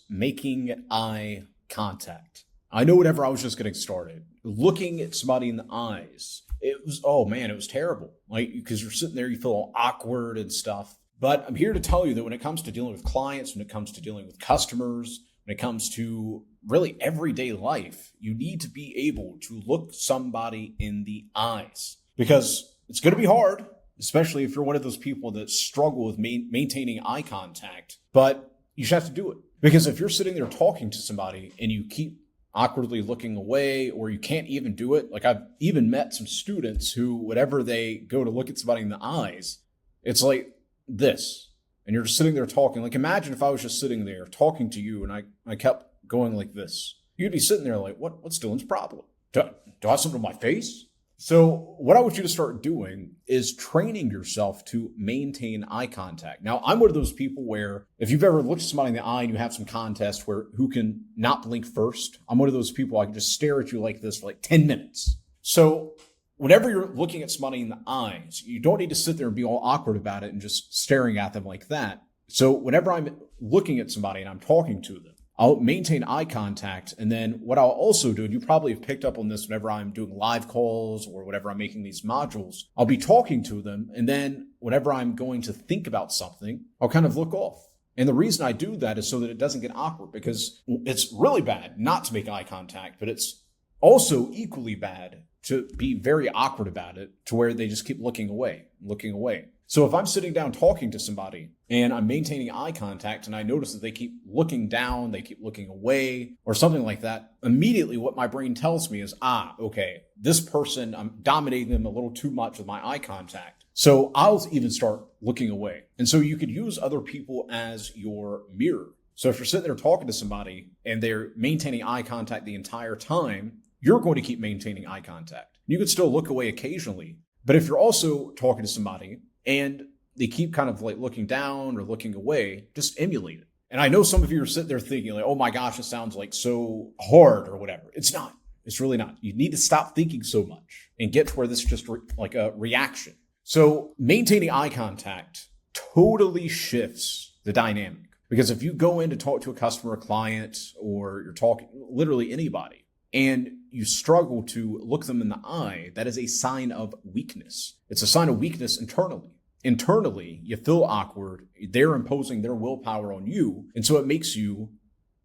making eye contact. I know whenever I was just getting started, looking at somebody in the eyes, it was terrible. Like, because you're sitting there, you feel all awkward and stuff. But I'm here to tell you that when it comes to dealing with clients, when it comes to dealing with customers, when it comes to really everyday life, you need to be able to look somebody in the eyes, because it's going to be hard, especially if you're one of those people that struggle with maintaining eye contact, but you just have to do it. Because if you're sitting there talking to somebody and you keep awkwardly looking away, or you can't even do it, like I've even met some students who, whenever they go to look at somebody in the eyes, it's like this, and you're just sitting there talking. Like, imagine if I was just sitting there talking to you and I kept going like this. You'd be sitting there like, what's Dylan's problem? Do I have something on my face? So what I want you to start doing is training yourself to maintain eye contact. Now, I'm one of those people where if you've ever looked at somebody in the eye and you have some contest where who can not blink first, I'm one of those people, I can just stare at you like this for like 10 minutes. So whenever you're looking at somebody in the eyes, you don't need to sit there and be all awkward about it and just staring at them like that. So whenever I'm looking at somebody and I'm talking to them, I'll maintain eye contact. And then what I'll also do, and you probably have picked up on this whenever I'm doing live calls or whenever I'm making these modules, I'll be talking to them. And then whenever I'm going to think about something, I'll kind of look off. And the reason I do that is so that it doesn't get awkward, because it's really bad not to make eye contact, but it's also equally bad to be very awkward about it to where they just keep looking away. So if I'm sitting down talking to somebody and I'm maintaining eye contact and I notice that they keep looking down, they keep looking away or something like that, immediately what my brain tells me is, okay, this person, I'm dominating them a little too much with my eye contact. So I'll even start looking away. And so you could use other people as your mirror. So if you're sitting there talking to somebody and they're maintaining eye contact the entire time, you're going to keep maintaining eye contact. You could still look away occasionally. But if you're also talking to somebody and they keep kind of like looking down or looking away, just emulate it. And I know some of you are sitting there thinking like, oh my gosh, it sounds like so hard or whatever. It's not. It's really not. You need to stop thinking so much and get to where this is just like a reaction. So maintaining eye contact totally shifts the dynamic. Because if you go in to talk to a customer, a client, or you're talking literally anybody, and you struggle to look them in the eye, that is a sign of weakness. It's a sign of weakness internally. Internally, you feel awkward. They're imposing their willpower on you. And so it makes you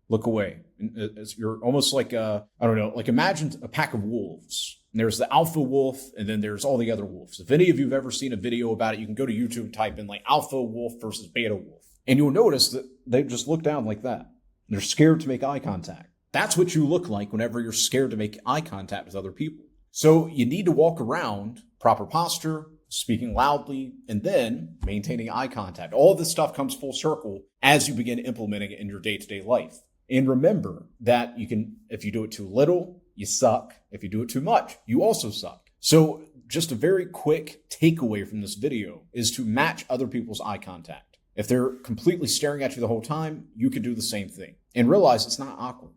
look away. You're almost like like imagine a pack of wolves. And there's the alpha wolf, and then there's all the other wolves. If any of you have ever seen a video about it, you can go to YouTube and type in like alpha wolf versus beta wolf. And you'll notice that they just look down like that. They're scared to make eye contact. That's what you look like whenever you're scared to make eye contact with other people. So you need to walk around, proper posture, speaking loudly, and then maintaining eye contact. All of this stuff comes full circle as you begin implementing it in your day-to-day life. And remember that if you do it too little, you suck. If you do it too much, you also suck. So just a very quick takeaway from this video is to match other people's eye contact. If they're completely staring at you the whole time, you can do the same thing. And realize it's not awkward.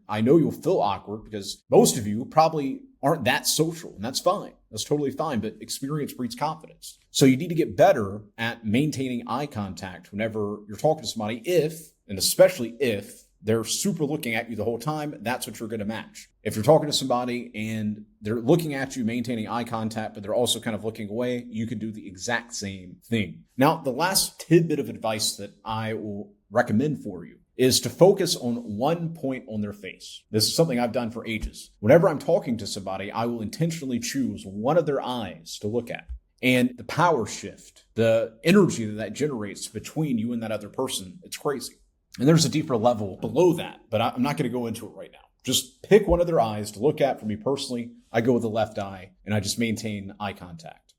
I know you'll feel awkward because most of you probably aren't that social, and that's fine. That's totally fine, but experience breeds confidence. So you need to get better at maintaining eye contact whenever you're talking to somebody, and especially if they're super looking at you the whole time, that's what you're going to match. If you're talking to somebody and they're looking at you, maintaining eye contact, but they're also kind of looking away, you can do the exact same thing. Now, the last tidbit of advice that I will recommend for you is to focus on one point on their face. This is something I've done for ages. Whenever I'm talking to somebody, I will intentionally choose one of their eyes to look at. And the power shift, the energy that generates between you and that other person, it's crazy. And there's a deeper level below that, but I'm not going to go into it right now. Just pick one of their eyes to look at. For me personally, I go with the left eye and I just maintain eye contact.